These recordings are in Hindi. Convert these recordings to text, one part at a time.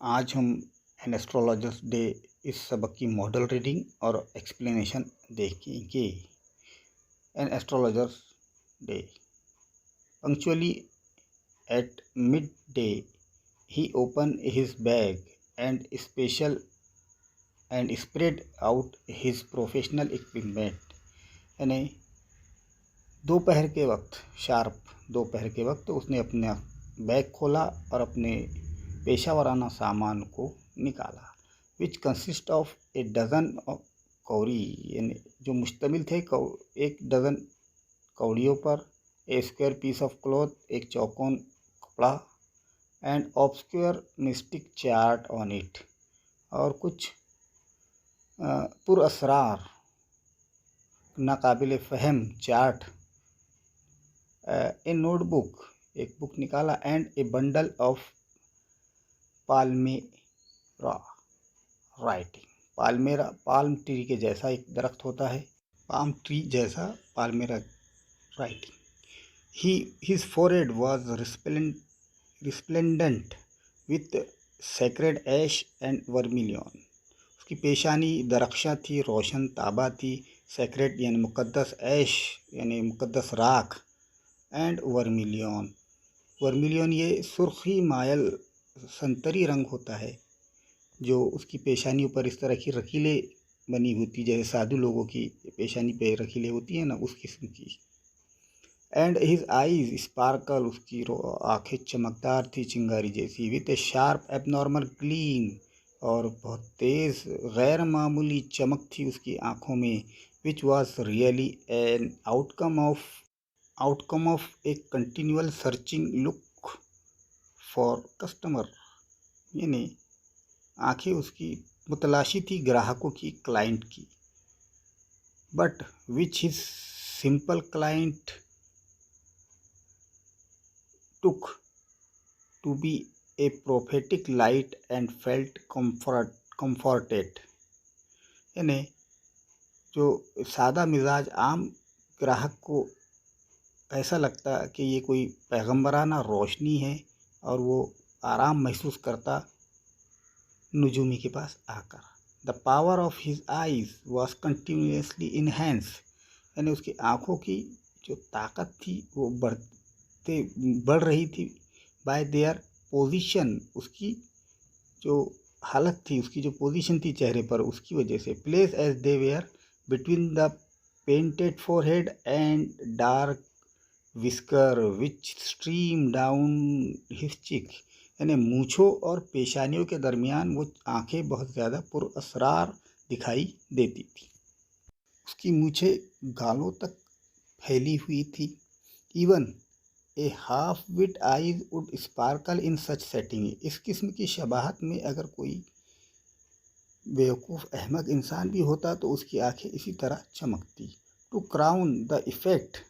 आज हम एन एस्ट्रोलॉजर्स डे इस सबक की मॉडल रीडिंग और एक्सप्लेनेशन देखेंगे। An astrologer's day punctually at mid day he open his bag and special and spread out his professional equipment. यानी दोपहर के वक्त, शार्प दोपहर के वक्त उसने अपना बैग खोला और अपने पेशा वराना सामान को निकाला। Which consist of a dozen of cowrie, यानी जो मुश्तमिल थे एक डज़न कौड़ियों पर, a square piece of cloth, एक चौकोन कपड़ा, and obscure mystic chart on it, और कुछ पुरअसरार नाकाबिल फ़हम चार्ट, ए नोटबुक, एक बुक निकाला, and a bundle of palmyra writing. Palmyra palm tree के जैसा एक दरख्त होता है, पाम ट्री जैसा palmyra writing. His forehead was resplendent with sacred ash and vermilion. उसकी पेशानी दरख्शा थी, रोशन ताबा थी। सेक्रेड यानी मुक़द्दस, ऐश यानी मुक़द्दस राख, एंड वर्मिलियन, वर्मिलियन ये सुर्खी मायल संतरी रंग होता है जो उसकी पेशानियों पर इस तरह की रकीलें बनी होती, जैसे साधु लोगों की पेशानी पे रकीलें होती हैं ना, उस किस्म की। एंड हिज आईज स्पार्कल, उसकी आँखें चमकदार थी चिंगारी जैसी। With A sharp abnormal gleam, और बहुत तेज़ गैर मामूली चमक थी उसकी आँखों में। Which was really an outcome of a continual searching look for customer, यानी आंखें उसकी मुतलाशी थी ग्राहकों की, क्लाइंट की। But which his simple client took to be a prophetic light and felt comforted, यानी जो सादा मिजाज आम ग्राहक को ऐसा लगता कि ये कोई पैगंबराना रोशनी है, और वो आराम महसूस करता नुजूमी के पास आकर। The power of his eyes was continuously enhance, यानी उसकी आँखों की जो ताकत थी वो बढ़ रही थी। बाय देयर पोजीशन, उसकी जो हालत थी, उसकी जो पोजीशन थी चेहरे पर, उसकी वजह से। Place as they were between the painted forehead and dark whisker which stream down his cheek, यानी मूँछों और पेशानियों के दरमियान वो आंखें बहुत ज़्यादा पुरअसरार दिखाई देती थी। उसकी मूँछें गालों तक फैली हुई थी। Even a half wit eyes would sparkle in such setting, इस किस्म की शबाहत में अगर कोई बेवकूफ़ अहमक इंसान भी होता तो उसकी आंखें इसी तरह चमकती। To crown the effect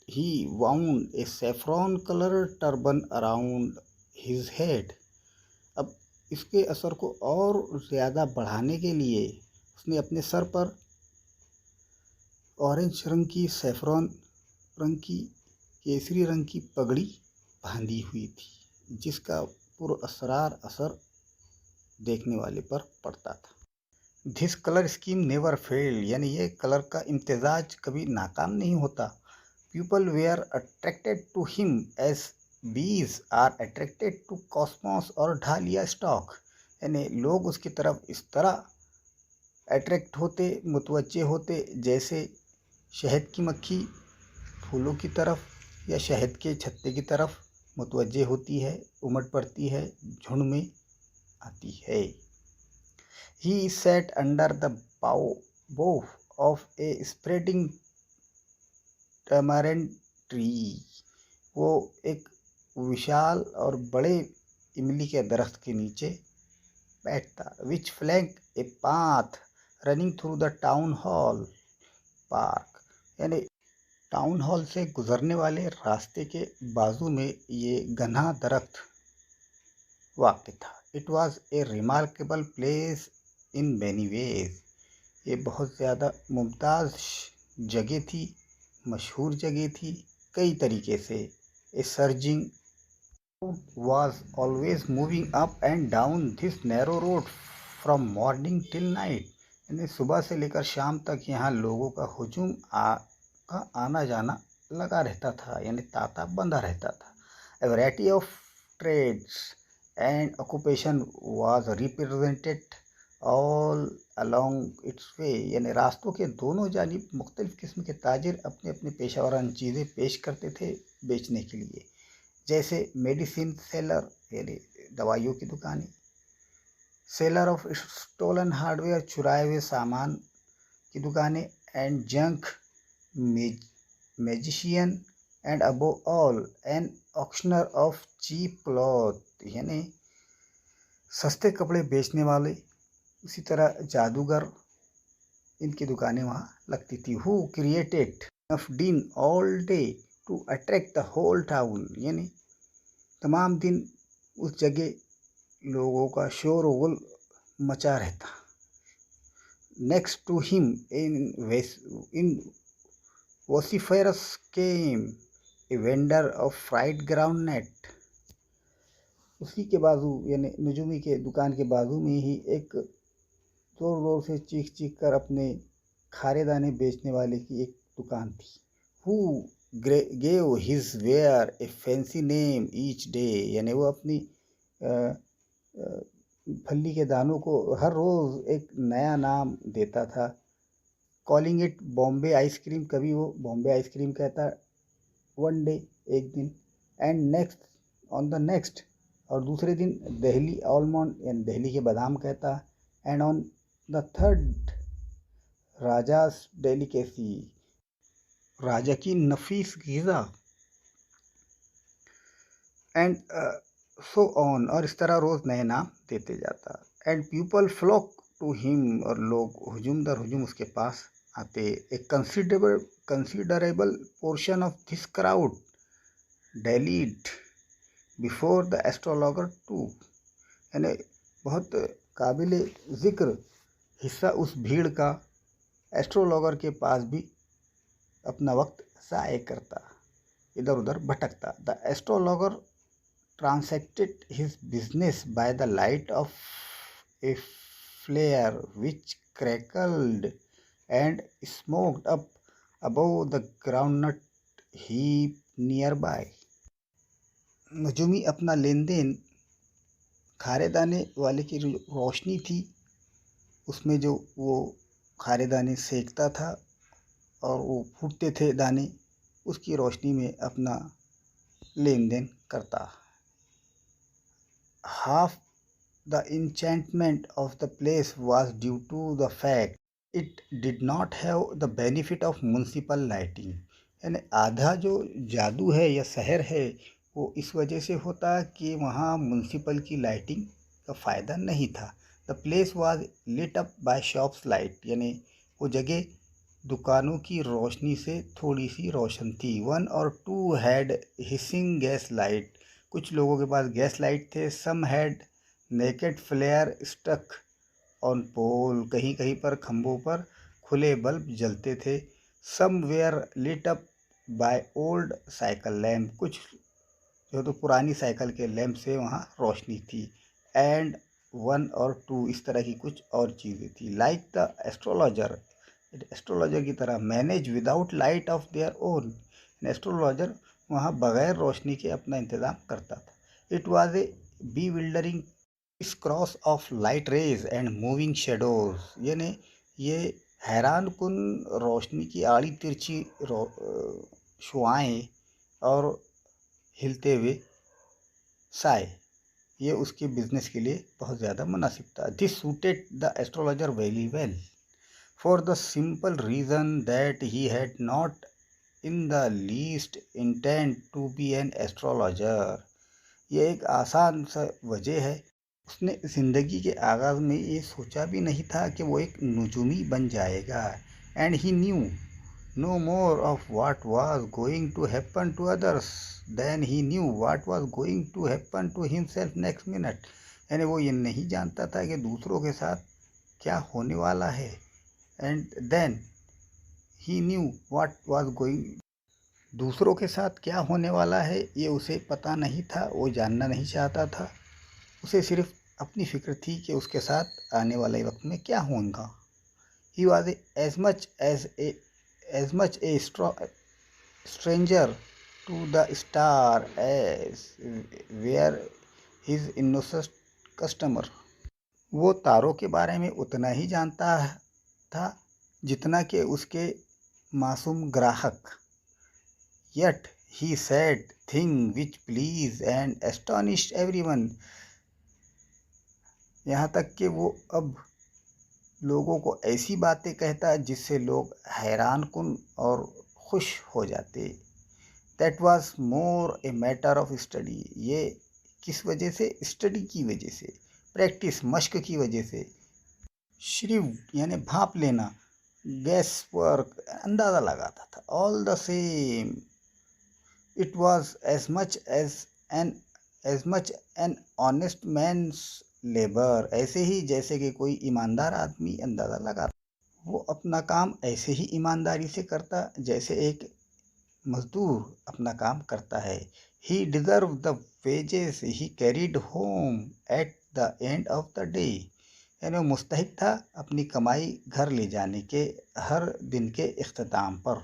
he wound a saffron colored turban around his head। अब इसके असर को और ज़्यादा बढ़ाने के लिए उसने अपने सर पर ऑरेंज रंग की, सैफरॉन रंग की, केसरी रंग की पगड़ी बांधी हुई थी, जिसका पुरअसरार असर देखने वाले पर पड़ता था। This colour scheme never failed, यानी ये कलर का इम्तिजाज कभी नाकाम नहीं होता। People were attracted to him as bees are attracted to cosmos और ढालिया स्टॉक, यानी लोग उसकी तरफ इस तरह अट्रैक्ट होते, मुतवज्जे होते, जैसे शहद की मक्खी फूलों की तरफ या शहद के छत्ते की तरफ मुतवज्जे होती है, उमड़ पड़ती है, झुंड में आती है। He sat under the bough of a spreading tamarind tree, वो एक विशाल और बड़े इमली के दरख्त के नीचे बैठता। Which flank a path running through the town hall park, यानी टाउन हॉल से गुजरने वाले रास्ते के बाजू में ये घना दरख्त वाक़ था। It was a remarkable place in many ways, ये बहुत ज़्यादा मुमताज़ जगह थी, मशहूर जगह थी कई तरीके से। ए surging was always moving up and down this narrow road from morning till night. यानी सुबह से लेकर शाम तक यहाँ लोगों का हुजूम का आना जाना लगा रहता था, यानी तांता बंधा रहता था. A variety of trades and occupation was represented all along its way. यानी रास्तों के दोनों जानिब मुख्तलिफ किस्म के ताजिर अपने अपने पेशा वरान चीज़ें पेश करते थे बेचने के लिए, जैसे मेडिसिन सेलर यानी दवाइयों की दुकानें, सेलर ऑफ स्टोलन हार्डवेयर चुराए हुए सामान की दुकानें, and junk magician, and above all an auctioneer of cheap cloth यानी सस्ते कपड़े बेचने वाले, उसी तरह जादूगर, इनकी दुकानें वहाँ लगती थी. Who created of din all day to attract the whole town. यानी तमाम दिन उस जगह लोगों का शोर गुल मचा रहता. Next to him in vociferous came a vendor of fried groundnut. उसी के बाजू यानी नजूमी के दुकान के बाजू में ही एक जोर जोर से चीख चीख कर अपने खारे दाने बेचने वाले की एक दुकान थी. Who gave his wear a fancy name each day. यानी वो अपनी फली के दानों को हर रोज़ एक नया नाम देता था. कॉलिंग इट बॉम्बे आइसक्रीम, कभी वो बॉम्बे आइसक्रीम कहता वन डे एक दिन, and next on the next और दूसरे दिन दिल्ली आलमंड यानी दिल्ली के बादाम कहता, and on the third Raja's delicacy राजा की नफीस ग़िज़ा, एंड सो ऑन और इस तरह रोज़ नए नाम देते जाता. And people flock to him और लोग हुजूम दर हुजूम उसके पास आते. A considerable portion of this crowd dallied before the astrologer too. यानी बहुत काबिल ज़िक्र हिस्सा उस भीड़ का एस्ट्रोलॉगर के पास भी अपना वक्त ज़ाय करता, इधर उधर भटकता. The astrologer transacted his business by the light of a flare which crackled and smoked up above the groundnut heap nearby. नजूमी अपना लेन देन खारे दाने वाले की रोशनी थी उसमें जो वो खारे दाने सेकता था और वो फूटते थे दाने, उसकी रोशनी में अपना लेन देन करता. Half the enchantment of the place was due to the fact it did not have the benefit of municipal lighting. यानी आधा जो जादू है या शहर है वो इस वजह से होता कि वहाँ म्यूनसिपल की लाइटिंग का फ़ायदा नहीं था. The place was lit up by shops light. यानी वो जगह दुकानों की रोशनी से थोड़ी सी रोशन थी. One or two had hissing gas light. कुछ लोगों के पास गैस लाइट थे. Some had naked flare stuck on pole. कहीं कहीं पर खंभों पर खुले बल्ब जलते थे. Some were lit up by old cycle lamp. कुछ जो तो पुरानी साइकिल के लैम्प से वहाँ रोशनी थी. एंड वन और टू इस तरह की कुछ और चीज़ें थी. लाइक द एस्ट्रोलॉजर, एस्ट्रोलॉजर की तरह manage without light of their own. Astrologer वहाँ बग़ैर रोशनी के अपना इंतज़ाम करता था. It was a bewildering cross of light rays and moving shadows. यानी ये हैरान कुन रोशनी की आड़ी तिरछी शुआएँ और हिलते हुए साए, ये उसके बिजनेस के लिए बहुत ज़्यादा मुनासिब था. This suited the astrologer very well for the simple reason that he had not in the least intent to be an astrologer. ये एक आसान सा वजह है, उसने ज़िंदगी के आगाज़ में ये सोचा भी नहीं था कि वो एक नजूमी बन जाएगा. And he knew no more of what was going to happen to others than he knew what was going to happen to himself next minute. यानी वो ये नहीं जानता था कि दूसरों के साथ क्या होने वाला है. And then he knew what was going दूसरों के साथ क्या होने वाला है ये उसे पता नहीं था, वो जानना नहीं चाहता था। उसे सिर्फ अपनी फिक्र थी कि उसके साथ आने वाले वक्त में क्या होगा। He was as much a stranger to the star as were his innocent customer। वो तारों के बारे में उतना ही जानता था जितना कि उसके मासूम ग्राहक। Yet he said things which pleased and astonished everyone। यहाँ तक कि वो अब लोगों को ऐसी बातें कहता जिससे लोग हैरानकुन और खुश हो जाते। That was more a matter of study। ये किस वजह से? स्टडी की वजह से, प्रैक्टिस मश्क की वजह से। श्रिव यानी भाप लेना, गैस वर्क अंदाज़ा लगाता था। All the same it was as much an honest man's labour. ऐसे ही जैसे कि कोई ईमानदार आदमी अंदाज़ा लगाता। वो अपना काम ऐसे ही ईमानदारी से करता जैसे एक मजदूर अपना काम करता है। He deserve the wages he carried home at the end of the day. यानी वो मुस्तहिक था अपनी कमाई घर ले जाने के हर दिन के इख्तिताम पर।